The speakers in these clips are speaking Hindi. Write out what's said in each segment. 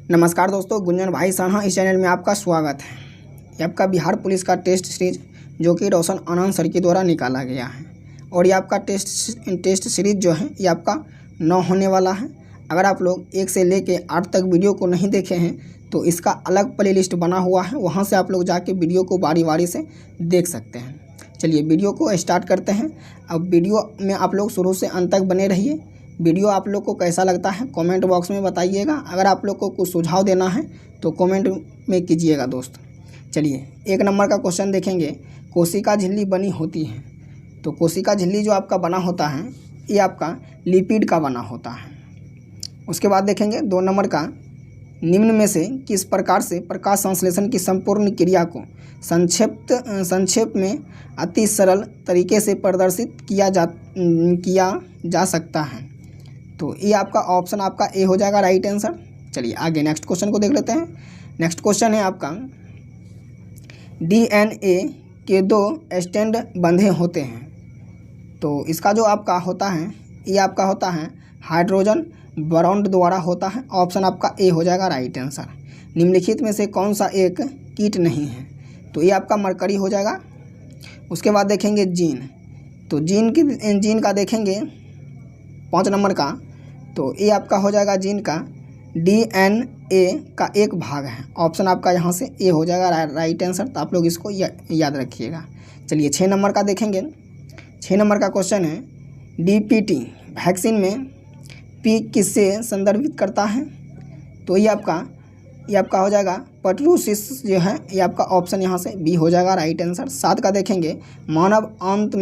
नमस्कार दोस्तों, गुंजन भाई सान्हा इस चैनल में आपका स्वागत है। ये आपका बिहार पुलिस का टेस्ट सीरीज जो कि रोशन आनंद सर के द्वारा निकाला गया है और ये आपका टेस्ट सीरीज जो है ये आपका 9 होने वाला है। अगर आप लोग 1 से लेके 8 तक वीडियो को नहीं देखे हैं तो इसका अलग प्लेलिस्ट बना हुआ है, वहाँ से आप लोग जाके वीडियो को बारी बारी से देख सकते हैं। चलिए वीडियो को स्टार्ट करते हैं। अब वीडियो में आप लोग शुरू से अंत तक बने रहिए। वीडियो आप लोग को कैसा लगता है कमेंट बॉक्स में बताइएगा। अगर आप लोग को कुछ सुझाव देना है तो कमेंट में कीजिएगा दोस्त। चलिए 1 नंबर का क्वेश्चन देखेंगे। कोशिका झिल्ली बनी होती है, तो कोशिका झिल्ली जो आपका बना होता है ये आपका लिपिड का बना होता है। उसके बाद देखेंगे 2 नंबर का, निम्न में से किस प्रकार से प्रकाश संश्लेषण की संपूर्ण क्रिया को संक्षेप में अति सरल तरीके से प्रदर्शित किया जा सकता है। तो ये आपका ऑप्शन आपका ए हो जाएगा राइट आंसर। चलिए आगे नेक्स्ट क्वेश्चन को देख लेते हैं। नेक्स्ट क्वेश्चन है आपका, डीएनए के 2 स्ट्रैंड बंधे होते हैं, तो इसका जो आपका होता है ये आपका होता है हाइड्रोजन बॉन्ड द्वारा होता है। ऑप्शन आपका ए हो जाएगा राइट आंसर। निम्नलिखित में से कौन सा एक कीट नहीं है, तो ये आपका मरकरी हो जाएगा। उसके बाद देखेंगे जीन, तो जीन का देखेंगे 5 नंबर का, तो ये आपका हो जाएगा जीन का डीएनए का एक भाग है। ऑप्शन आपका यहाँ से ए हो जाएगा राइट आंसर, तो आप लोग इसको याद रखिएगा। चलिए 6 नंबर का देखेंगे। 6 नंबर का क्वेश्चन है, डीपीटी वैक्सीन में पी किससे संदर्भित करता है, तो ये आपका हो जाएगा पर्टूसिस जो है, ये आपका ऑप्शन यहाँ से बी हो जाएगा राइट आंसर। 7 का देखेंगे, मानव अंत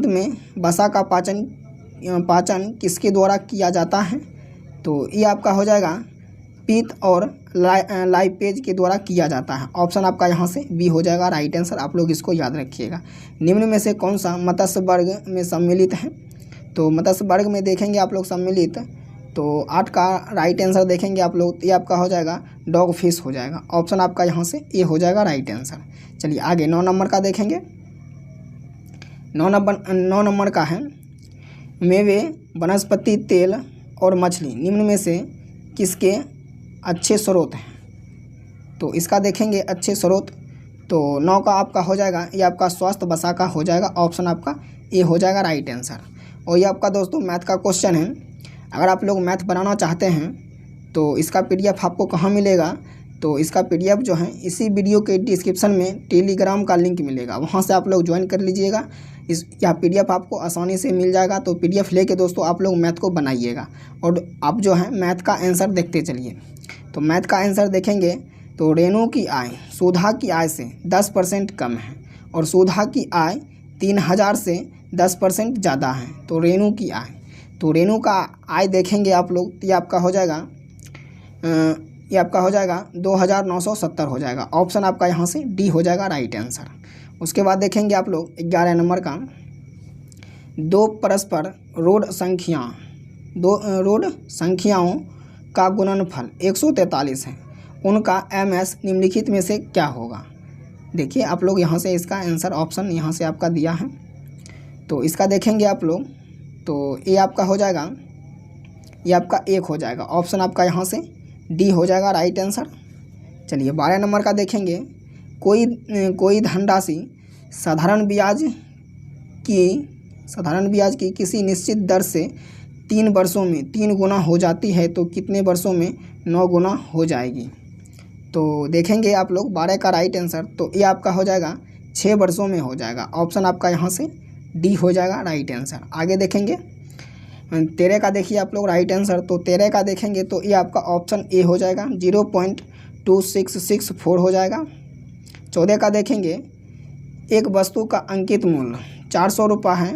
में वसा का पाचन किसके द्वारा किया जाता है, तो ये आपका हो जाएगा पित्त और लाइपेज के द्वारा किया जाता है। ऑप्शन आपका यहाँ से बी हो जाएगा राइट आंसर, आप लोग इसको याद रखिएगा। निम्न में से कौन सा मत्स्य वर्ग में सम्मिलित है, तो मत्स्य वर्ग में देखेंगे आप लोग सम्मिलित, तो 8 का राइट आंसर देखेंगे आप लोग, ये आपका हो जाएगा डॉग फिश हो जाएगा। ऑप्शन आपका यहाँ से ए हो जाएगा राइट आंसर। चलिए आगे 9 नंबर का देखेंगे। 9 नंबर का है, मेवे, वनस्पति तेल और मछली निम्न में से किसके अच्छे स्रोत हैं, तो इसका देखेंगे अच्छे स्रोत, तो 9 का आपका हो जाएगा ये आपका स्वास्थ्य वसा का हो जाएगा। ऑप्शन आपका ए हो जाएगा राइट आंसर। और ये आपका दोस्तों मैथ का क्वेश्चन है। अगर आप लोग मैथ बनाना चाहते हैं तो इसका पीडीएफ आपको कहाँ मिलेगा, तो इसका पीडीएफ जो है इसी वीडियो के डिस्क्रिप्शन में टेलीग्राम का लिंक मिलेगा, वहाँ से आप लोग ज्वाइन कर लीजिएगा। यह पीडीएफ आपको आसानी से मिल जाएगा। तो पीडीएफ लेके दोस्तों आप लोग मैथ को बनाइएगा और आप जो है मैथ का आंसर देखते चलिए। तो मैथ का आंसर देखेंगे तो रेणु की आय सुधा की आय से 10% कम है और सुधा की आय 3000 से 10% ज़्यादा है। तो रेणु की आय, तो रेणु का आय देखेंगे आप लोग, ये आपका हो जाएगा 2970 हो जाएगा। ऑप्शन आपका यहाँ से डी हो जाएगा राइट आंसर। उसके बाद देखेंगे आप लोग 11 नंबर का, 2 परस्पर रोड संख्याओं का गुणनफल 143 है, उनका एमएस निम्नलिखित में से क्या होगा। देखिए आप लोग यहाँ से इसका आंसर ऑप्शन यहाँ से आपका दिया है, तो इसका देखेंगे आप लोग, तो ये आपका हो जाएगा, ये आपका 1 हो जाएगा। ऑप्शन आपका यहाँ से डी हो जाएगा राइट आंसर। चलिए 12 नंबर का देखेंगे, कोई धनराशि साधारण ब्याज की किसी निश्चित दर से 3 वर्षों में 3 गुना हो जाती है, तो कितने वर्षों में 9 गुना हो जाएगी। तो देखेंगे आप लोग 12 का राइट आंसर, तो ये आपका हो जाएगा 6 वर्षों में हो जाएगा। ऑप्शन आपका यहाँ से डी हो जाएगा राइट आंसर। आगे देखेंगे 13 का देखिए आप लोग राइट आंसर, तो 13 का देखेंगे तो ये आपका ऑप्शन ए हो जाएगा 0.2664 हो जाएगा। 14 का देखेंगे, एक वस्तु का अंकित मूल्य 400 रुपये है,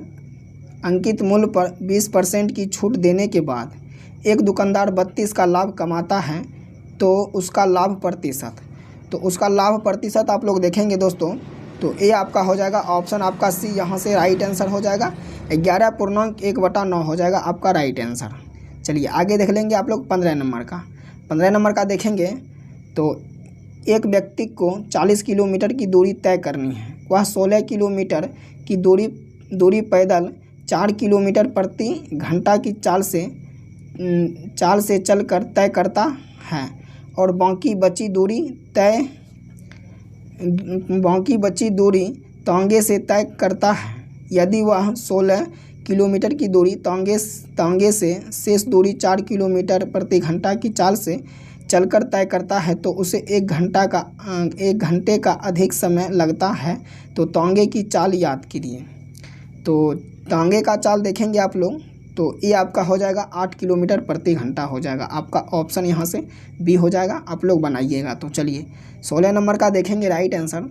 अंकित मूल्य पर 20% की छूट देने के बाद एक दुकानदार 32 का लाभ कमाता है, तो उसका लाभ प्रतिशत आप लोग देखेंगे दोस्तों, तो ये आपका हो जाएगा ऑप्शन आपका सी यहाँ से राइट आंसर हो जाएगा 11.1/9 हो जाएगा आपका राइट आंसर। चलिए आगे देख लेंगे आप लोग 15 नंबर का। 15 नंबर का देखेंगे तो एक व्यक्ति को 40 किलोमीटर की दूरी तय करनी है, वह 16 किलोमीटर की दूरी पैदल 4 किलोमीटर प्रति घंटा की चाल से चलकर तय करता है और बाकी बची दूरी तांगे से तय करता है। यदि वह 16 किलोमीटर की दूरी तांगे से शेष दूरी 4 किलोमीटर प्रति घंटा की चाल से चलकर तय करता है तो उसे 1 घंटे का अधिक समय लगता है। तो तांगे की चाल याद कीजिए। तो तांगे का चाल देखेंगे आप लोग तो ये आपका हो जाएगा 8 किलोमीटर प्रति घंटा हो जाएगा। आपका ऑप्शन यहाँ से बी हो जाएगा, आप लोग बनाइएगा। तो चलिए 16 नंबर का देखेंगे राइट आंसर।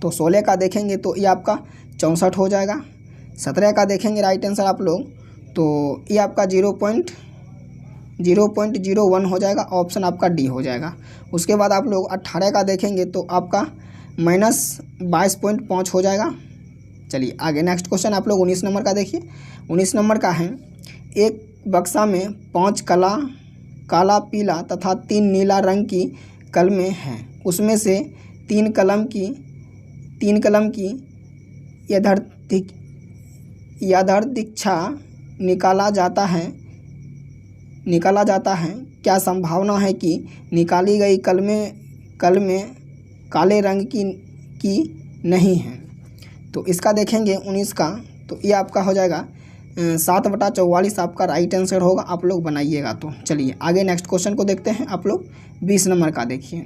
तो 16 का देखेंगे तो ये आपका 64 हो जाएगा। 17 का देखेंगे राइट आंसर आप लोग तो ये आपका 0.01 हो जाएगा, ऑप्शन आपका डी हो जाएगा। उसके बाद आप लोग 18 का देखेंगे तो आपका -22.5 हो जाएगा। चलिए आगे नेक्स्ट क्वेश्चन आप लोग 19 नंबर का देखिए। 19 नंबर का है, एक बक्सा में 5 काला, पीला तथा 3 नीला रंग की कलमें हैं। उसमें से 3 कलम की यादृच्छा निकाला जाता है। क्या संभावना है कि निकाली गई कलमें काले रंग की नहीं हैं? तो इसका देखेंगे 19 का तो ये आपका हो जाएगा 7/44 आपका राइट आंसर होगा, आप लोग बनाइएगा। तो चलिए आगे नेक्स्ट क्वेश्चन को देखते हैं। आप लोग 20 नंबर का देखिए।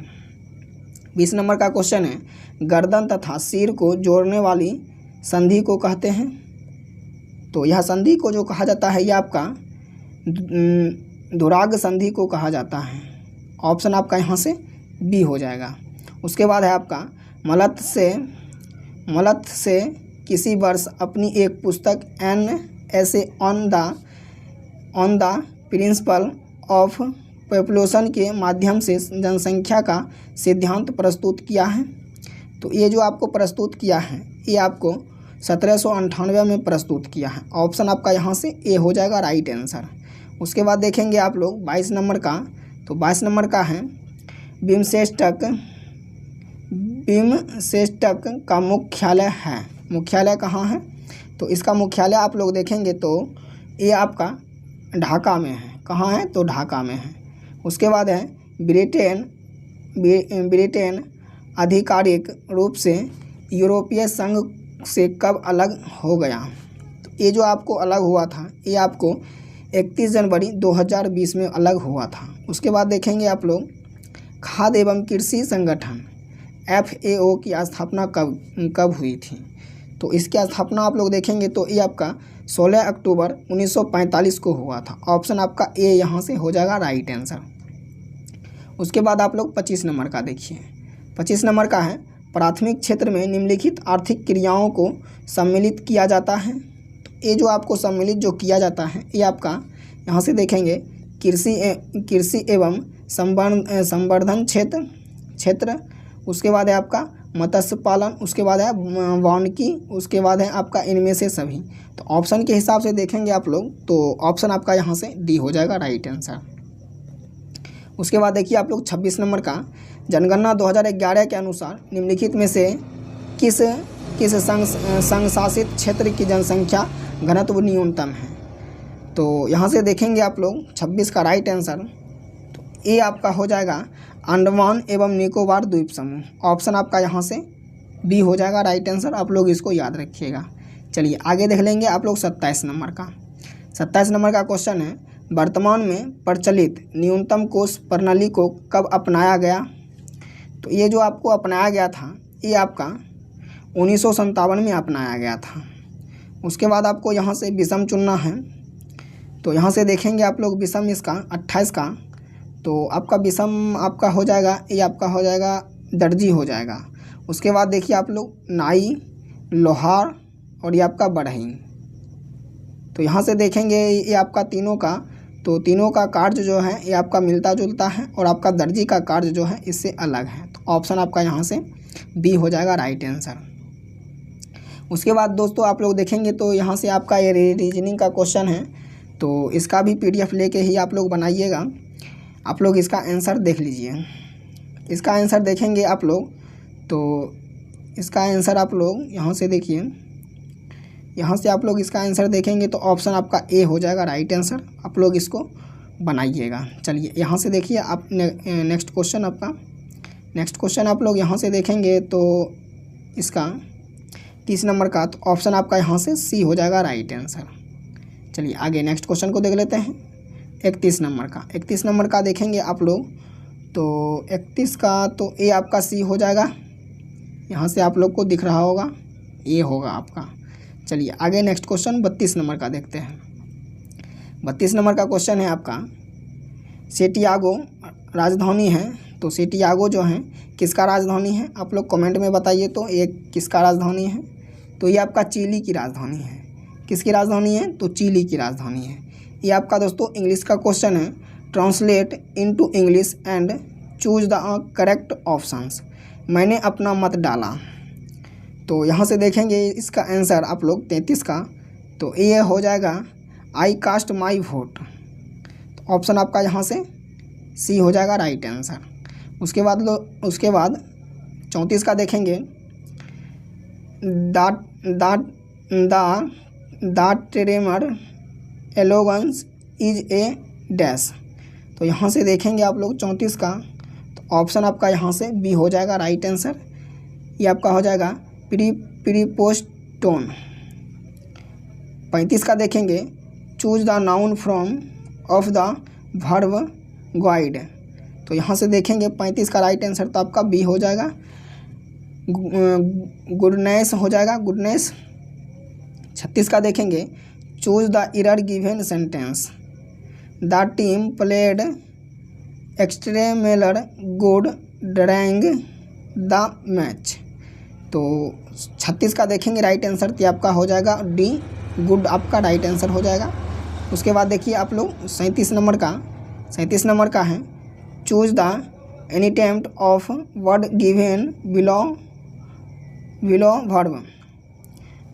20 नंबर का क्वेश्चन है, गर्दन तथा सिर को जोड़ने वाली संधि को कहते हैं। तो यह संधि को जो कहा जाता है यह आपका धुराग संधि को कहा जाता है। ऑप्शन आपका यहाँ से बी हो जाएगा। उसके बाद है आपका मलत से किसी वर्ष अपनी एक पुस्तक एन ऐसे on the principle of population के माध्यम से जनसंख्या का सिद्धांत प्रस्तुत किया है। तो ये जो आपको प्रस्तुत किया है ये आपको 1798 में प्रस्तुत किया है। ऑप्शन आपका यहाँ से ए हो जाएगा राइट आंसर। उसके बाद देखेंगे आप लोग 22 नंबर का। तो 22 नंबर का है, बिमस्टेक का मुख्यालय कहाँ है? तो इसका मुख्यालय आप लोग देखेंगे तो ये आपका ढाका में है। कहाँ है? तो ढाका में है। उसके बाद है ब्रिटेन आधिकारिक रूप से यूरोपीय संघ से कब अलग हो गया? तो ये जो आपको अलग हुआ था ये आपको 31 जनवरी 2020 में अलग हुआ था। उसके बाद देखेंगे आप लोग खाद्य एवं कृषि संगठन FAO की स्थापना कब हुई थी? तो इसकी स्थापना आप लोग देखेंगे तो ये आपका 16 अक्टूबर 1945 को हुआ था। ऑप्शन आपका ए यहाँ से हो जाएगा राइट आंसर। उसके बाद आप लोग 25 नंबर का देखिए। 25 नंबर का है, प्राथमिक क्षेत्र में निम्नलिखित आर्थिक क्रियाओं को सम्मिलित किया जाता है। तो ये जो आपको सम्मिलित जो किया जाता है ये आपका यहाँ से देखेंगे कृषि एवं संवर्धन क्षेत्र। उसके बाद है आपका मत्स्य पालन। उसके बाद है वानिकी। उसके बाद है आपका इनमें से सभी। तो ऑप्शन के हिसाब से देखेंगे आप लोग तो ऑप्शन आपका यहाँ से डी हो जाएगा राइट आंसर। उसके बाद देखिए आप लोग 26 नंबर का, जनगणना 2011 के अनुसार निम्नलिखित में से किस संघ शासित क्षेत्र की जनसंख्या घनत्व न्यूनतम है? तो यहाँ से देखेंगे आप लोग 26 का राइट आंसर तो ये आपका हो जाएगा अंडमान एवं निकोबार द्वीप समूह। ऑप्शन आपका यहाँ से बी हो जाएगा राइट आंसर, आप लोग इसको याद रखिएगा। चलिए आगे देख लेंगे आप लोग 27 नंबर का। 27 नंबर का क्वेश्चन है, वर्तमान में प्रचलित न्यूनतम कोष प्रणाली को कब अपनाया गया? तो ये जो आपको अपनाया गया था ये आपका 1957 में अपनाया गया था। उसके बाद आपको यहाँ से विषम चुनना है। तो यहाँ से देखेंगे आप लोग विषम इसका 28 का तो आपका विषम आपका हो जाएगा ये आपका हो जाएगा दर्जी हो जाएगा। उसके बाद देखिए आप लोग नाई, लोहार और ये आपका बढ़ई। तो यहाँ से देखेंगे ये आपका तीनों का तो तीनों का कार्य जो है ये आपका मिलता जुलता है और आपका दर्जी का कार्य जो है इससे अलग है। तो ऑप्शन आपका यहाँ से बी हो जाएगा राइट आंसर। उसके बाद दोस्तों आप लोग देखेंगे तो यहाँ से आपका ये रीजनिंग का क्वेश्चन है तो इसका भी PDF लेके ही आप लोग बनाइएगा। आप लोग इसका आंसर देख लीजिए। इसका आंसर देखेंगे आप लोग तो इसका आंसर आप लोग यहाँ से देखिए, यहाँ से आप लोग इसका आंसर देखेंगे तो ऑप्शन आपका ए हो जाएगा राइट आंसर। आप लोग इसको बनाइएगा। चलिए यहाँ से देखिए आप नेक्स्ट क्वेश्चन आप लोग यहाँ से देखेंगे तो इसका 30 नंबर का तो ऑप्शन आपका यहाँ से सी हो जाएगा राइट आंसर। चलिए आगे नेक्स्ट क्वेश्चन को देख लेते हैं। 31 नंबर का देखेंगे आप लोग तो 31 का तो ए आपका सी हो जाएगा। यहाँ से आप लोग को दिख रहा होगा ए होगा आपका। चलिए आगे नेक्स्ट क्वेश्चन 32 नंबर का देखते हैं। 32 नंबर का क्वेश्चन है आपका सेंटियागो राजधानी है, तो सेंटियागो जो है किसका राजधानी है आप लोग कमेंट में बताइए। तो ये किसका राजधानी है? तो ये आपका चिली की राजधानी है। किसकी राजधानी है? तो चिली की राजधानी है। ये आपका दोस्तों इंग्लिश का क्वेश्चन है। Translate into English and choose the correct options. मैंने अपना मत डाला। तो यहाँ से देखेंगे इसका आंसर आप लोग 33 का तो ये हो जाएगा आई कास्ट माई वोट। तो ऑप्शन आपका यहाँ से सी हो जाएगा राइट आंसर। उसके बाद 34 का देखेंगे the tremor elegance is a dash. तो यहाँ से देखेंगे आप लोग 34 का तो ऑप्शन आपका यहाँ से बी हो जाएगा राइट आंसर। ये आपका हो जाएगा प्रीपोस्टोन। 35 का देखेंगे choose the noun from of the verb guide. तो यहाँ से देखेंगे 35 का राइट आंसर तो आपका बी हो जाएगा गुडनेस हो जाएगा गुडनेस। 36 का देखेंगे choose the error given sentence. The team played extremely good during the match. तो 36 का देखेंगे राइट आंसर तो आपका हो जाएगा डी गुड आपका राइट आंसर हो जाएगा। उसके बाद देखिए आप लोग 37 नंबर का है choose the any tempt of word given below verb.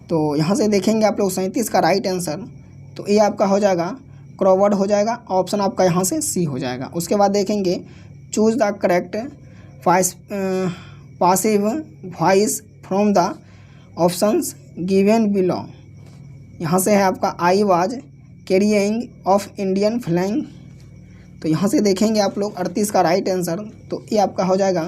तो यहाँ से देखेंगे आप लोग 37 का राइट आंसर तो ये आपका हो जाएगा क्रॉवर्ड हो जाएगा। ऑप्शन आपका यहाँ से सी हो जाएगा। उसके बाद देखेंगे choose the correct passive voice from the options given below. यहाँ से है आपका I was carrying of Indian flag. तो यहाँ से देखेंगे आप लोग 38 का राइट आंसर तो ये आपका हो जाएगा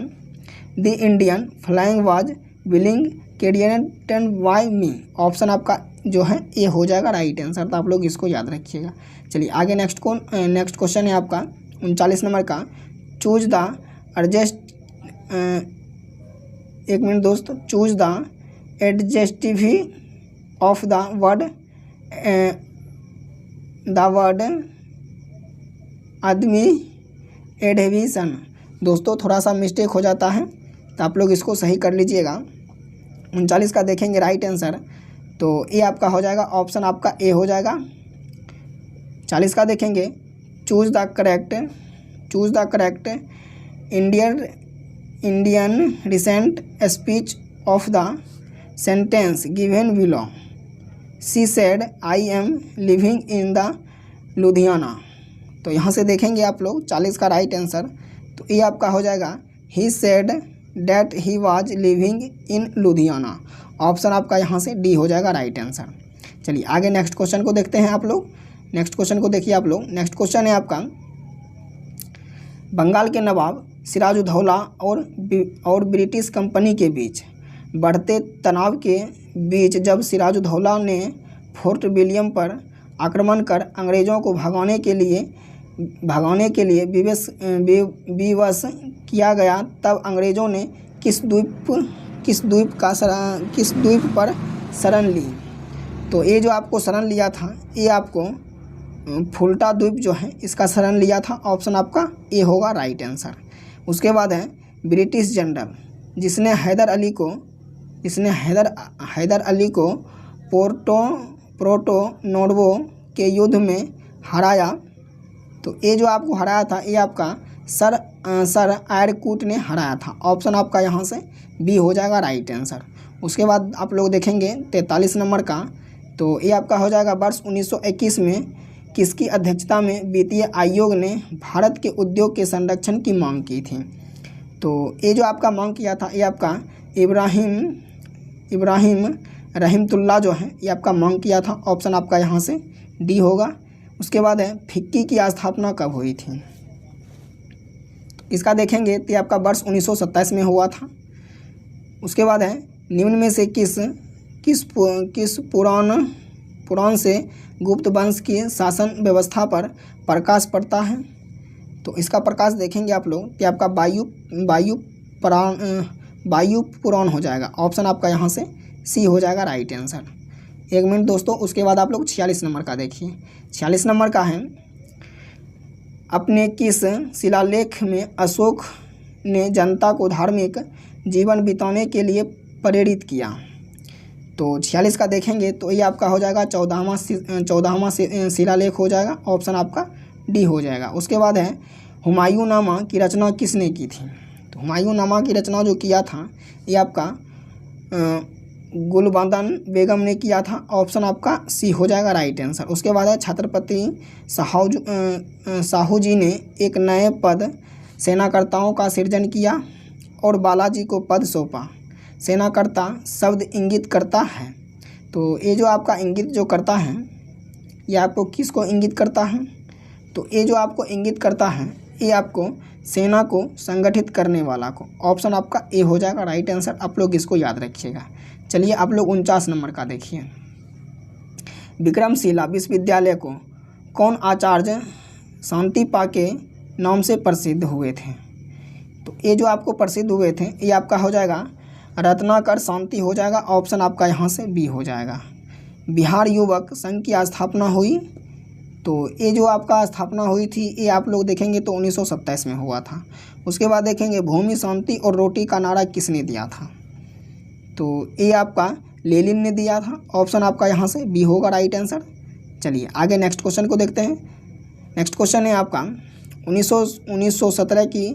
the Indian flag was willing carrying by me. Option आपका जो है ये हो जाएगा राइट आंसर। तो आप लोग इसको याद रखिएगा। चलिए आगे नेक्स्ट क्वेश्चन है आपका 39 नंबर का चूज द एडजस्ट एक मिनट दोस्त choose the adjective of the word आदमी एडविशन। दोस्तों थोड़ा सा मिस्टेक हो जाता है तो आप लोग इसको सही कर लीजिएगा। 39 का देखेंगे राइट आंसर तो ये आपका हो जाएगा ऑप्शन आपका ए हो जाएगा। 40 का देखेंगे choose the correct Indian recent speech of the sentence given below. She said I am living in the Ludhiana. तो यहाँ से देखेंगे आप लोग 40 का राइट आंसर तो ये आपका हो जाएगा he said that he was living in Ludhiana. Option आपका यहाँ से डी हो जाएगा राइट आंसर। चलिए आगे नेक्स्ट क्वेश्चन को देखते हैं आप लोग। नेक्स्ट क्वेश्चन को देखिए आप लोग। नेक्स्ट क्वेश्चन है आपका बंगाल के नवाब सिराजुद्दौला और ब्रिटिश कंपनी के बीच बढ़ते तनाव के बीच जब सिराजुद्दौला ने फोर्ट विलियम पर आक्रमण कर अंग्रेज़ों को भगाने के लिए विवश किया गया तब अंग्रेज़ों ने किस द्वीप पर शरण ली। तो ये जो आपको शरण लिया था ये आपको फुल्टा द्वीप जो है इसका शरण लिया था। ऑप्शन आपका ए होगा राइट आंसर। उसके बाद है ब्रिटिश जनरल जिसने हैदर अली को पोर्टो नोवो के युद्ध में हराया। तो ये जो आपको हराया था ये आपका सर आयरकूट ने हराया था। ऑप्शन आपका यहाँ से बी हो जाएगा राइट आंसर। उसके बाद आप लोग देखेंगे 43 नंबर का तो ये आपका हो जाएगा वर्ष 1921 में किसकी अध्यक्षता में वित्तीय आयोग ने भारत के उद्योग के संरक्षण की मांग की थी। तो ये जो आपका मांग किया था ये आपका इब्राहिम रहीमतुल्लाह जो है ये आपका मांग किया था। ऑप्शन आपका यहाँ से डी होगा। उसके बाद है फिक्की की स्थापना कब हुई थी। इसका देखेंगे तो ये आपका वर्ष 1927 में हुआ था। उसके बाद है निम्न में से किस पुराण से गुप्त वंश की शासन व्यवस्था पर प्रकाश पड़ता है। तो इसका प्रकाश देखेंगे आप लोग कि आपका वायु पुराण हो जाएगा। ऑप्शन आपका यहाँ से सी हो जाएगा राइट आंसर। 1 मिनट दोस्तों। उसके बाद आप लोग 46 नंबर का देखिए। 46 नंबर का है अपने किस शिलालेख में अशोक ने जनता को धार्मिक जीवन बिताने के लिए प्रेरित किया। तो 46 का देखेंगे तो ये आपका हो जाएगा 14वां शिलालेख हो जाएगा। ऑप्शन आपका डी हो जाएगा। उसके बाद है हुमायूंनामा की रचना किसने की थी। तो हुमायूंनामा की रचना जो किया था ये आपका गुलबदन बेगम ने किया था। ऑप्शन आपका सी हो जाएगा राइट आंसर। उसके बाद है छत्रपति साहू जी ने एक नए पद सेनाकर्ताओं का सृजन किया और बालाजी को पद सौंपा। सेनाकर्ता शब्द इंगित करता है। तो ये जो आपका इंगित जो करता है ये आपको किसको इंगित करता है। तो ये जो आपको इंगित करता है ये आपको सेना को संगठित करने वाला को। ऑप्शन आपका ए हो जाएगा राइट आंसर। आप लोग इसको याद रखिएगा। चलिए आप लोग 49 नंबर का देखिए। विक्रमशिला विश्वविद्यालय को कौन आचार्य शांतिपा के नाम से प्रसिद्ध हुए थे। तो ये जो आपको प्रसिद्ध हुए थे ये आपका हो जाएगा रत्नाकर शांति हो जाएगा। ऑप्शन आपका यहाँ से बी हो जाएगा। बिहार युवक संघ की स्थापना हुई। तो ये जो आपका स्थापना हुई थी ये आप लोग देखेंगे तो 1927 में हुआ था। उसके बाद देखेंगे भूमि शांति और रोटी का नारा किसने दिया था। तो ये आपका लेनिन ने दिया था। ऑप्शन आपका यहाँ से बी होगा राइट आंसर। चलिए आगे नेक्स्ट क्वेश्चन को देखते हैं। नेक्स्ट क्वेश्चन है आपका 1917 की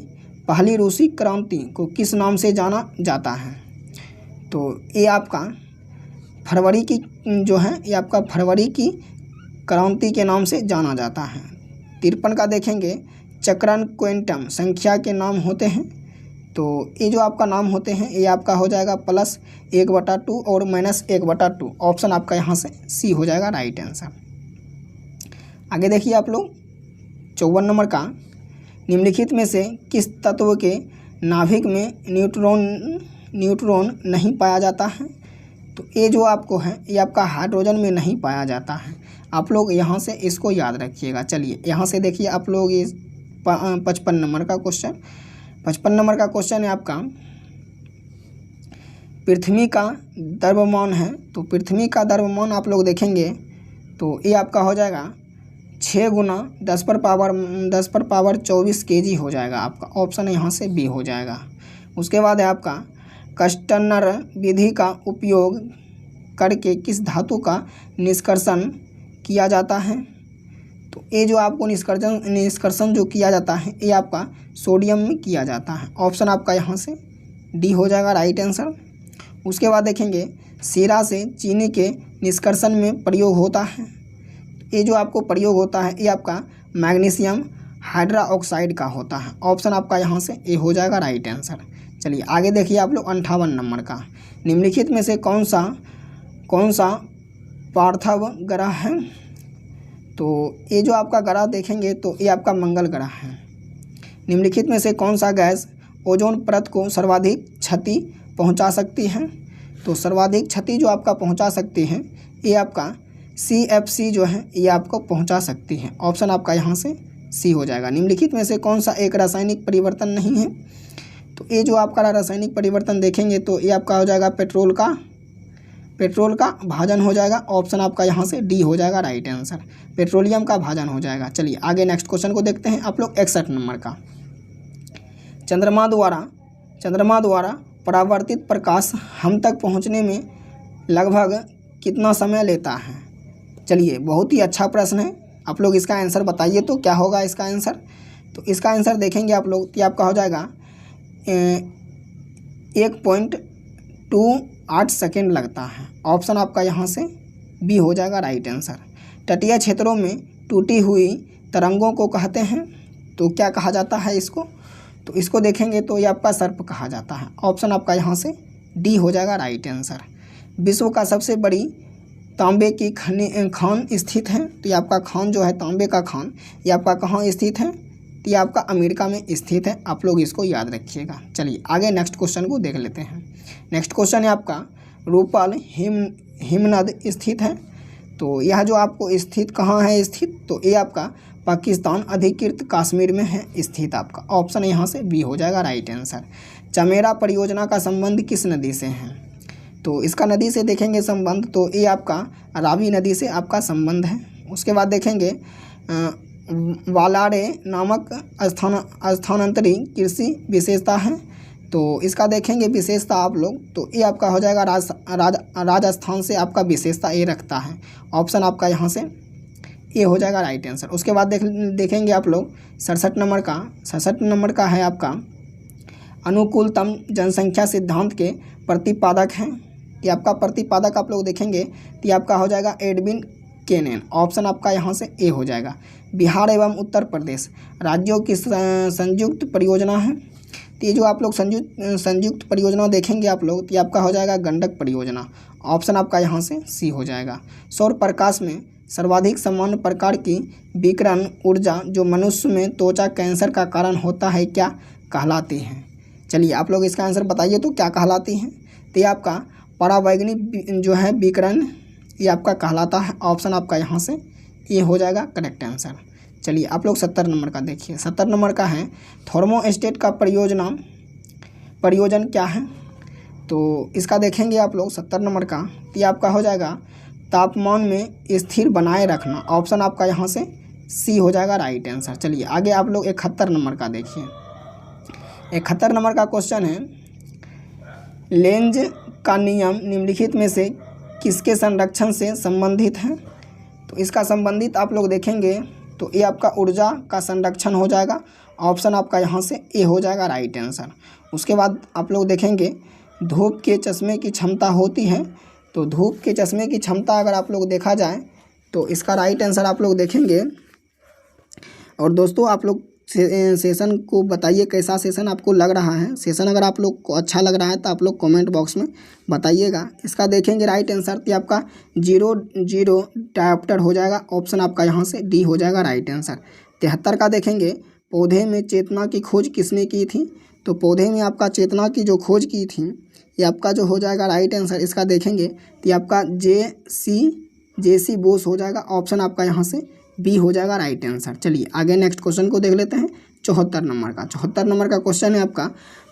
पहली रूसी क्रांति को किस नाम से जाना जाता है। तो ये आपका फरवरी की जो है ये आपका फरवरी की क्रांति के नाम से जाना जाता है। 53 का देखेंगे चक्रण क्वांटम संख्या के नाम होते हैं। तो ये जो आपका नाम होते हैं ये आपका हो जाएगा +1/2 और -1/2। ऑप्शन आपका यहाँ से सी हो जाएगा राइट आंसर। आगे देखिए आप लोग 54 नंबर का निम्नलिखित में से किस तत्व के नाभिक में न्यूट्रॉन नहीं पाया जाता है। तो ये जो आपको है ये आपका हाइड्रोजन में नहीं पाया जाता है। आप लोग यहाँ से इसको याद रखिएगा। चलिए यहाँ से देखिए आप लोग ये 55 नंबर का क्वेश्चन 55 नंबर का क्वेश्चन है आपका पृथ्वी का द्रव्यमान है। तो पृथ्वी का द्रव्यमान आप लोग देखेंगे तो ये आपका हो जाएगा 6 × 10⁻24 kg हो जाएगा आपका। ऑप्शन यहाँ से बी हो जाएगा। उसके बाद है आपका कस्टनर विधि का उपयोग करके किस धातु का निष्कर्षण किया जाता है। तो ये जो आपको निष्कर्षण जो किया जाता है ये आपका सोडियम में किया जाता है। ऑप्शन आपका यहाँ से डी हो जाएगा राइट आंसर। उसके बाद देखेंगे शीरा से चीनी के निष्कर्षण में प्रयोग होता है। ये जो आपको प्रयोग होता है ये आपका मैग्नीशियम हाइड्रोक्साइड का होता है। ऑप्शन आपका यहाँ से ए हो जाएगा राइट आंसर। चलिए आगे देखिए आप लोग 58 नंबर का निम्नलिखित में से कौन सा पार्थिव ग्रह है। तो ये जो आपका ग्रह देखेंगे तो ये आपका मंगल ग्रह है। निम्नलिखित में से कौन सा गैस ओजोन परत को सर्वाधिक क्षति पहुंचा सकती है। तो सर्वाधिक क्षति जो आपका पहुंचा सकती है ये आपका CFC जो है ये आपको पहुंचा सकती है। ऑप्शन आपका यहाँ से सी हो जाएगा। निम्नलिखित में से कौन सा एक रासायनिक परिवर्तन नहीं है। तो ये जो आपका रासायनिक परिवर्तन देखेंगे तो ये आपका हो जाएगा पेट्रोल का भाजन हो जाएगा। ऑप्शन आपका यहाँ से डी हो जाएगा राइट आंसर। पेट्रोलियम का भाजन हो जाएगा। चलिए आगे नेक्स्ट क्वेश्चन को देखते हैं आप लोग 61 नंबर का। चंद्रमा द्वारा परावर्तित प्रकाश हम तक पहुँचने में लगभग कितना समय लेता है। चलिए बहुत ही अच्छा प्रश्न है। आप लोग इसका आंसर बताइए तो क्या होगा इसका आंसर। तो इसका आंसर देखेंगे आप लोग कि आपका हो जाएगा 1.28 सेकेंड लगता है। ऑप्शन आपका यहाँ से बी हो जाएगा राइट आंसर। तटीय क्षेत्रों में टूटी हुई तरंगों को कहते हैं तो क्या कहा जाता है इसको। तो इसको देखेंगे तो ये आपका सर्प कहा जाता है। ऑप्शन आपका यहाँ से डी हो जाएगा राइट आंसर। विश्व का सबसे बड़ी तांबे की खान स्थित है। तो ये आपका खान जो है, तांबे का खान, ये आपका कहाँ स्थित है? तो ये आपका अमेरिका में स्थित है। आप लोग इसको याद रखिएगा। चलिए आगे नेक्स्ट क्वेश्चन को देख लेते हैं। नेक्स्ट क्वेश्चन है आपका, रूपाल हिमनद स्थित है। तो यह जो आपको स्थित कहाँ है स्थित? तो ये आपका पाकिस्तान अधिकृत कश्मीर में है स्थित। आपका ऑप्शन यहाँ से बी हो जाएगा राइट आंसर। चमेरा परियोजना का संबंध किस नदी से है? तो इसका नदी से देखेंगे संबंध, तो ये आपका रावी नदी से आपका संबंध है। उसके बाद देखेंगे वालारे नामक स्थानांतरी कृषि विशेषता है। तो इसका देखेंगे विशेषता आप लोग, तो ये आपका हो जाएगा राजस्थान से आपका विशेषता ये रखता है। ऑप्शन आपका यहाँ से ये हो जाएगा राइट आंसर। उसके बाद देखेंगे आप लोग 67 नंबर का है आपका, अनुकूलतम जनसंख्या सिद्धांत के प्रतिपादक हैं। ये आपका प्रतिपादक आप लोग देखेंगे तो ये आपका हो जाएगा एडविन केनेन। ऑप्शन आपका यहाँ से ए हो जाएगा। बिहार एवं उत्तर प्रदेश राज्यों की संयुक्त परियोजना है। तो ये जो आप लोग संयुक्त परियोजना देखेंगे आप लोग, तो ये आपका हो जाएगा गंडक परियोजना। ऑप्शन आपका यहाँ से सी हो जाएगा। सौर प्रकाश में सर्वाधिक सामान्य प्रकार की विकिरण ऊर्जा जो मनुष्य में त्वचा कैंसर का कारण होता है क्या कहलाती है? चलिए आप लोग इसका आंसर बताइए तो क्या कहलाती है? तो ये आपका परावैंगनी जो है विकिरण ये आपका कहलाता है। ऑप्शन आपका यहाँ से ये हो जाएगा करेक्ट आंसर। चलिए आप लोग 70 नंबर का देखिए। 70 नंबर का है, थर्मोस्टेट का प्रयोजन क्या है? तो इसका देखेंगे आप लोग 70 नंबर का, तो ये आपका हो जाएगा तापमान में स्थिर बनाए रखना। ऑप्शन आपका यहाँ से सी हो जाएगा राइट आंसर। चलिए आगे आप लोग 71 नंबर का देखिए। 71 नंबर का क्वेश्चन है, लेंज का नियम निम्नलिखित में से किसके संरक्षण से संबंधित है? तो इसका संबंधित आप लोग देखेंगे तो ये आपका ऊर्जा का संरक्षण हो जाएगा। ऑप्शन आपका यहाँ से ए हो जाएगा राइट आंसर। उसके बाद आप लोग देखेंगे धूप के चश्मे की क्षमता होती है। तो धूप के चश्मे की क्षमता अगर आप लोग देखा जाए तो इसका राइट आंसर आप लोग देखेंगे। और दोस्तों आप लोग सेशन को बताइए कैसा सेशन आपको लग रहा है। सेशन अगर आप लोग को अच्छा लग रहा है तो आप लोग कमेंट बॉक्स में बताइएगा। इसका देखेंगे राइट आंसर, तो आपका 0 डायोप्टर हो जाएगा। ऑप्शन आपका यहाँ से डी हो जाएगा राइट आंसर। 73 का देखेंगे, पौधे में चेतना की खोज किसने की थी? तो पौधे में आपका चेतना की जो खोज की थी ये आपका जो हो जाएगा राइट आंसर। इसका देखेंगे तो ये आपका जे.सी. बोस हो जाएगा। ऑप्शन आपका यहाँ से बी हो जाएगा राइट आंसर। चलिए आगे नेक्स्ट क्वेश्चन को देख लेते हैं। 74 नंबर का 74 नंबर का क्वेश्चन है आपका,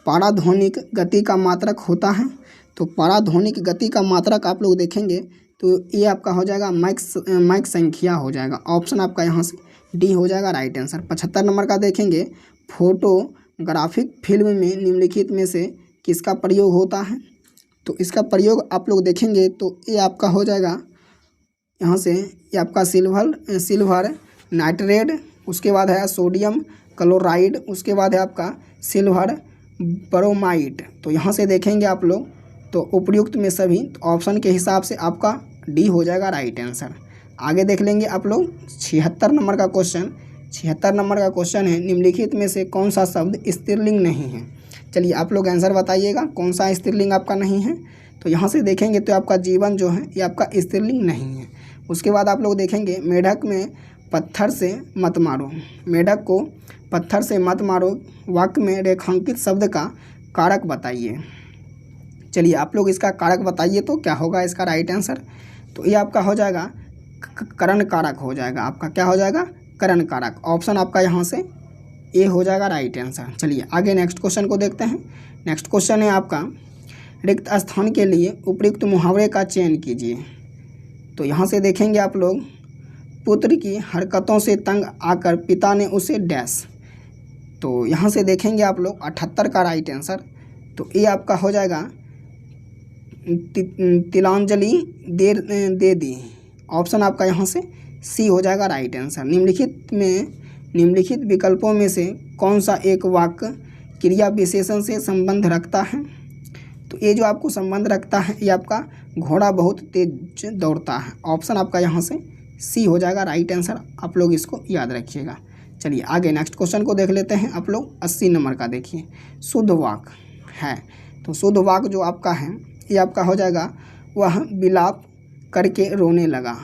पाराध्वनिक गति का मात्रक होता है। तो पाराध्वनिक गति का मात्रक आप लोग देखेंगे तो ये आपका हो जाएगा माइक संख्या हो जाएगा। ऑप्शन आपका यहाँ से डी हो जाएगा राइट आंसर। 75 नंबर का देखेंगे, फोटोग्राफिक फिल्म में निम्नलिखित में से किसका प्रयोग होता है? तो इसका प्रयोग आप लोग देखेंगे तो ये आपका हो जाएगा यहाँ से, ये आपका सिल्वर नाइट्रेट, उसके बाद है सोडियम क्लोराइड, उसके बाद है आपका सिल्वर ब्रोमाइड। तो यहाँ से देखेंगे आप लोग तो उपयुक्त में सभी, तो ऑप्शन के हिसाब से आपका डी हो जाएगा राइट आंसर। आगे देख लेंगे आप लोग 76 नंबर का क्वेश्चन। 76 नंबर का क्वेश्चन है, निम्नलिखित में से कौन सा शब्द स्त्रीलिंग नहीं है? चलिए आप लोग आंसर बताइएगा कौन सा स्त्रीलिंग आपका नहीं है। तो यहाँ से देखेंगे तो आपका जीवन जो है ये आपका स्त्रीलिंग नहीं है। उसके बाद आप लोग देखेंगे, मेढक में पत्थर से मत मारो, मेढक को पत्थर से मत मारो वाक्य में रेखांकित शब्द का कारक बताइए। चलिए आप लोग इसका कारक बताइए तो क्या होगा इसका राइट आंसर? तो ये आपका हो जाएगा करण कारक हो जाएगा। आपका क्या हो जाएगा? करण कारक। ऑप्शन आपका यहाँ से ए हो जाएगा राइट आंसर। चलिए आगे नेक्स्ट क्वेश्चन को देखते हैं। नेक्स्ट क्वेश्चन है आपका, रिक्त स्थान के लिए उपयुक्त मुहावरे का चयन कीजिए। तो यहाँ से देखेंगे आप लोग, पुत्र की हरकतों से तंग आकर पिता ने उसे डैश। तो यहाँ से देखेंगे आप लोग 78 का राइट आंसर। तो ये आपका हो जाएगा तिलांजलि दे दी। ऑप्शन आपका यहाँ से सी हो जाएगा राइट आंसर। निम्नलिखित विकल्पों में से कौन सा एक वाक्य क्रिया विशेषण से संबंध रखता है? तो ये जो आपको संबंध रखता है ये आपका घोड़ा बहुत तेज दौड़ता है। ऑप्शन आपका यहाँ से सी हो जाएगा राइट आंसर। आप लोग इसको याद रखिएगा। चलिए आगे नेक्स्ट क्वेश्चन को देख लेते हैं। आप लोग 80 नंबर का देखिए, शुद्ध वाक्य है। तो शुद्ध वाक्य जो आपका है ये आपका हो जाएगा, वह विलाप करके रोने लगा।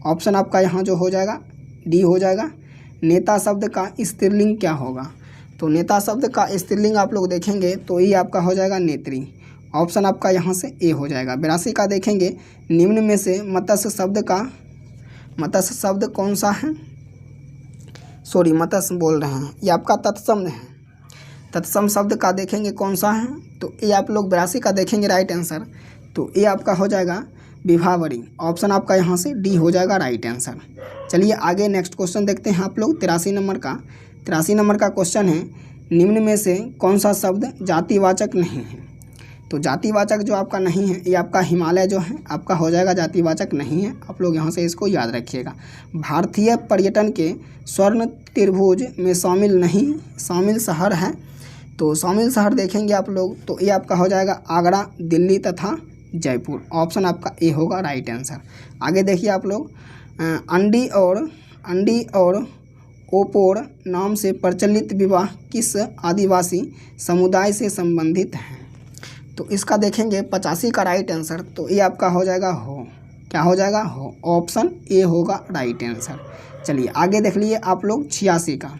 ऑप्शन आपका यहाँ जो हो जाएगा डी हो जाएगा। नेता शब्द का स्त्रीलिंग क्या होगा? तो नेता शब्द का स्त्रीलिंग आप लोग देखेंगे तो ये आपका हो जाएगा नेत्री। ऑप्शन आपका यहाँ से ए हो जाएगा। 82 का देखेंगे, निम्न में से मत्स्य शब्द कौन सा है? सॉरी, मत्स्य बोल रहे हैं, ये आपका तत्सम है। तत्सम शब्द का देखेंगे कौन सा है? तो ये आप लोग 82 का देखेंगे राइट आंसर, तो ये आपका हो जाएगा विभावरी। ऑप्शन आपका यहाँ से डी हो जाएगा राइट आंसर। चलिए आगे नेक्स्ट क्वेश्चन देखते हैं आप लोग। 83 नंबर का 83 नंबर का क्वेश्चन है, निम्न में से कौन सा शब्द जातिवाचक नहीं है? तो जातिवाचक जो आपका नहीं है, ये आपका हिमालय जो है आपका हो जाएगा जातिवाचक नहीं है। आप लोग यहाँ से इसको याद रखिएगा। भारतीय पर्यटन के स्वर्ण त्रिभुज में शामिल शहर है। तो शामिल शहर देखेंगे आप लोग तो ये आपका हो जाएगा आगरा, दिल्ली तथा जयपुर। ऑप्शन आपका ए होगा राइट आंसर। आगे देखिए आप लोग, अंडी और ओपोर नाम से प्रचलित विवाह किस आदिवासी समुदाय से संबंधित है? तो इसका देखेंगे 85 का राइट आंसर, तो ये आपका हो जाएगा हो। क्या हो जाएगा? हो। ऑप्शन ए होगा राइट आंसर। चलिए आगे देख लिए आप लोग 86 का,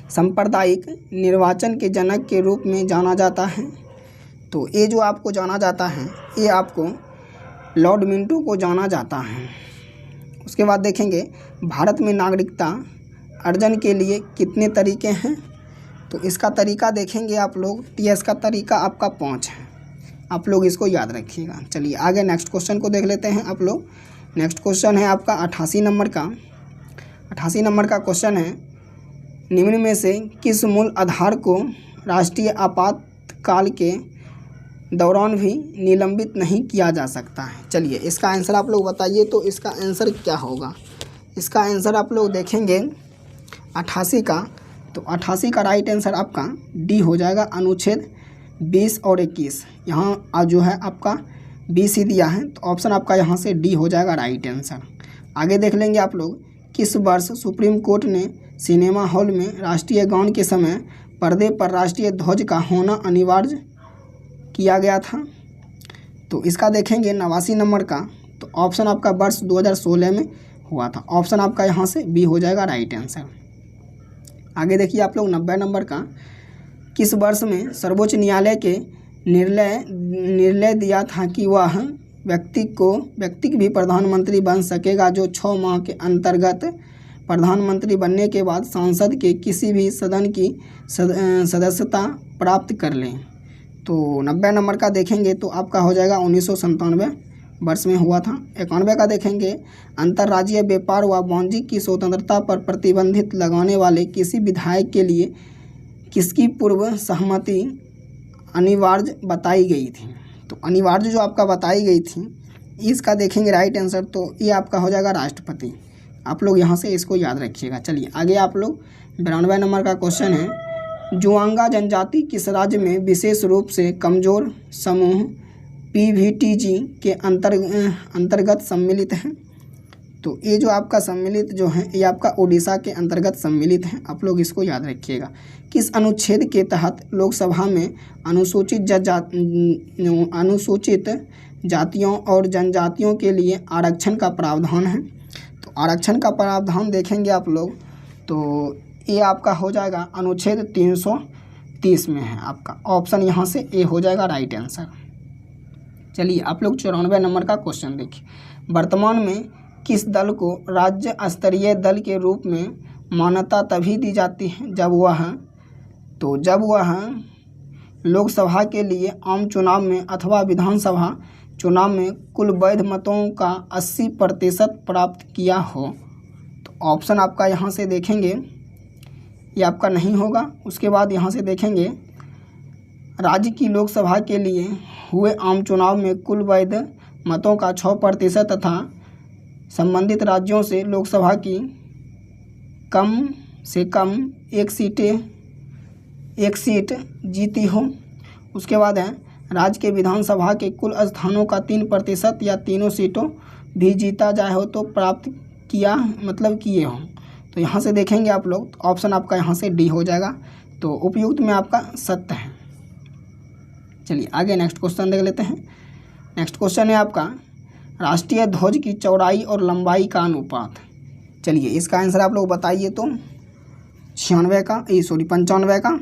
सांप्रदायिक निर्वाचन के जनक के रूप में जाना जाता है। तो ये जो आपको जाना जाता है, ये आपको लॉर्ड मिंटो को जाना जाता है। उसके बाद देखेंगे, भारत में नागरिकता अर्जन के लिए कितने तरीके हैं? तो इसका तरीका देखेंगे आप लोग, टीएस का तरीका आपका 5 है। आप लोग इसको याद रखिएगा। चलिए आगे नेक्स्ट क्वेश्चन को देख लेते हैं आप लोग। नेक्स्ट क्वेश्चन है आपका 88 नंबर का। 88 नंबर का क्वेश्चन है, निम्न में से किस मूल आधार को राष्ट्रीय आपातकाल के दौरान भी निलंबित नहीं किया जा सकता है? चलिए इसका आंसर आप लोग बताइए, तो इसका आंसर क्या होगा? इसका आंसर आप लोग देखेंगे 88 का, तो 88 का राइट आंसर आपका डी हो जाएगा। अनुच्छेद 20 और 21, यहाँ जो है आपका 20 ही दिया है, तो ऑप्शन आपका यहाँ से डी हो जाएगा राइट आंसर। आगे देख लेंगे आप लोग, किस वर्ष सुप्रीम कोर्ट ने सिनेमा हॉल में राष्ट्रीय गान के समय पर्दे पर राष्ट्रीय ध्वज का होना अनिवार्य किया गया था? तो इसका देखेंगे 89 नंबर का, तो ऑप्शन आपका वर्ष 2016 में हुआ था। ऑप्शन आपका यहाँ से बी हो जाएगा राइट आंसर। आगे देखिए आप लोग 90 नंबर का, किस वर्ष में सर्वोच्च न्यायालय के निर्णय दिया था कि वह व्यक्ति भी प्रधानमंत्री बन सकेगा जो 6 माह के अंतर्गत प्रधानमंत्री बनने के बाद संसद के किसी भी सदन की सदस्यता प्राप्त कर लें? तो 90 नंबर का देखेंगे तो आपका हो जाएगा 1997 वर्ष में हुआ था। 91 का देखेंगे, अंतर्राज्यीय व्यापार व वाणिज्य की स्वतंत्रता पर प्रतिबंधित लगाने वाले किसी विधायक के लिए किसकी पूर्व सहमति अनिवार्य बताई गई थी? तो अनिवार्य जो आपका बताई गई थी, इसका देखेंगे राइट आंसर, तो ये आपका हो जाएगा राष्ट्रपति। आप लोग यहाँ से इसको याद रखिएगा। चलिए आगे आप लोग 92 नंबर का क्वेश्चन है, जुआंगा जनजाति किस राज्य में विशेष रूप से कमजोर समूह पीवीटीजी के अंतर्गत सम्मिलित है? तो ये जो आपका सम्मिलित जो है, ये आपका उड़ीसा के अंतर्गत सम्मिलित है। आप लोग इसको याद रखिएगा। किस अनुच्छेद के तहत लोकसभा में अनुसूचित जातियों और जनजातियों के लिए आरक्षण का प्रावधान है? तो आरक्षण का प्रावधान देखेंगे आप लोग, तो ये आपका हो जाएगा अनुच्छेद 330 में है आपका। ऑप्शन यहाँ से ए हो जाएगा राइट आंसर। चलिए आप लोग 94 नंबर का क्वेश्चन देखिए, वर्तमान में किस दल को राज्य स्तरीय दल के रूप में मान्यता तभी दी जाती है जब वह लोकसभा के लिए आम चुनाव में अथवा विधानसभा चुनाव में कुल वैध मतों का 80% प्राप्त किया हो? तो ऑप्शन आपका यहाँ से देखेंगे, ये आपका नहीं होगा। उसके बाद यहाँ से देखेंगे, राज्य की लोकसभा के लिए हुए आम चुनाव में कुल वैध मतों का 6% तथा संबंधित राज्यों से लोकसभा की कम से कम एक सीट जीती हो। उसके बाद है, राज्य के विधानसभा के कुल स्थानों का 3% या तीनों सीटों भी जीता जाए हो तो प्राप्त किया मतलब किए हों। तो यहाँ से देखेंगे आप लोग, तो ऑप्शन आपका यहाँ से डी हो जाएगा। तो उपयुक्त में आपका सत्य है। चलिए आगे नेक्स्ट क्वेश्चन देख लेते हैं। नेक्स्ट क्वेश्चन है आपका, राष्ट्रीय ध्वज की चौड़ाई और लंबाई का अनुपात। चलिए इसका आंसर आप लोग बताइए। तो 96 का 95 का।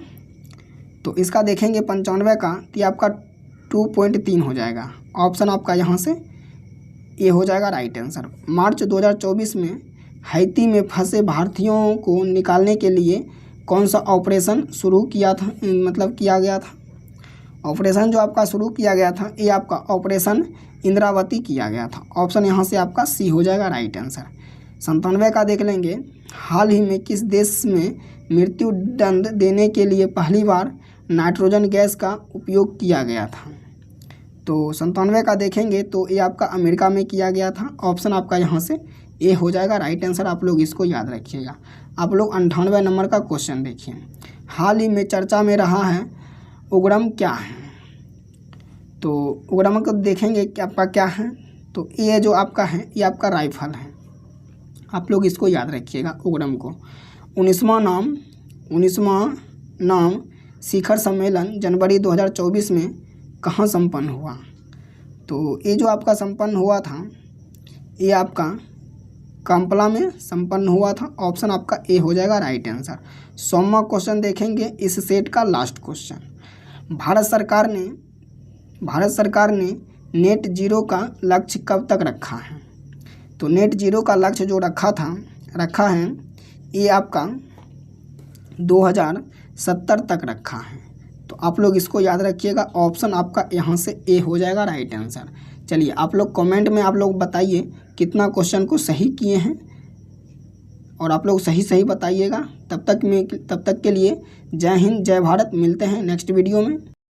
तो इसका देखेंगे 95 का तो ये आपका 2.3 हो जाएगा। ऑप्शन आपका यहाँ से ये हो जाएगा राइट आंसर। मार्च 2024 में हैती में फंसे भारतीयों को निकालने के लिए कौन सा ऑपरेशन शुरू किया था, मतलब किया गया था। ऑपरेशन जो आपका शुरू किया गया था ये आपका ऑपरेशन इंद्रावती किया गया था। ऑप्शन यहाँ से आपका सी हो जाएगा राइट आंसर। 97 का देख लेंगे, हाल ही में किस देश में मृत्यु दंड देने के लिए पहली बार नाइट्रोजन गैस का उपयोग किया गया था। तो 97 का देखेंगे तो ये आपका अमेरिका में किया गया था। ऑप्शन आपका यहाँ से ए हो जाएगा राइट आंसर। आप लोग इसको याद रखिएगा। आप लोग 98 नंबर का क्वेश्चन देखिए, हाल ही में चर्चा में रहा है उग्रम क्या है। तो उग्रम को देखेंगे कि आपका क्या है। तो ये जो आपका है ये आपका राइफल है। आप लोग इसको याद रखिएगा उग्रम को। 19वां नाम शिखर सम्मेलन जनवरी 2024 में कहाँ संपन्न हुआ। तो ये जो आपका संपन्न हुआ था ये आपका काम्पला में संपन्न हुआ था। ऑप्शन आपका ए हो जाएगा राइट आंसर। 100वां क्वेश्चन देखेंगे इस सेट का लास्ट क्वेश्चन। भारत सरकार ने नेट जीरो का लक्ष्य कब तक रखा है। तो नेट जीरो का लक्ष्य जो रखा है ये आपका 2070 तक रखा है। तो आप लोग इसको याद रखिएगा। ऑप्शन आपका यहाँ से ए हो जाएगा राइट आंसर। चलिए आप लोग कमेंट में आप लोग बताइए कितना क्वेश्चन को सही किए हैं और आप लोग सही बताइएगा। तब तक के लिए जय हिंद जय भारत। मिलते हैं नेक्स्ट वीडियो में।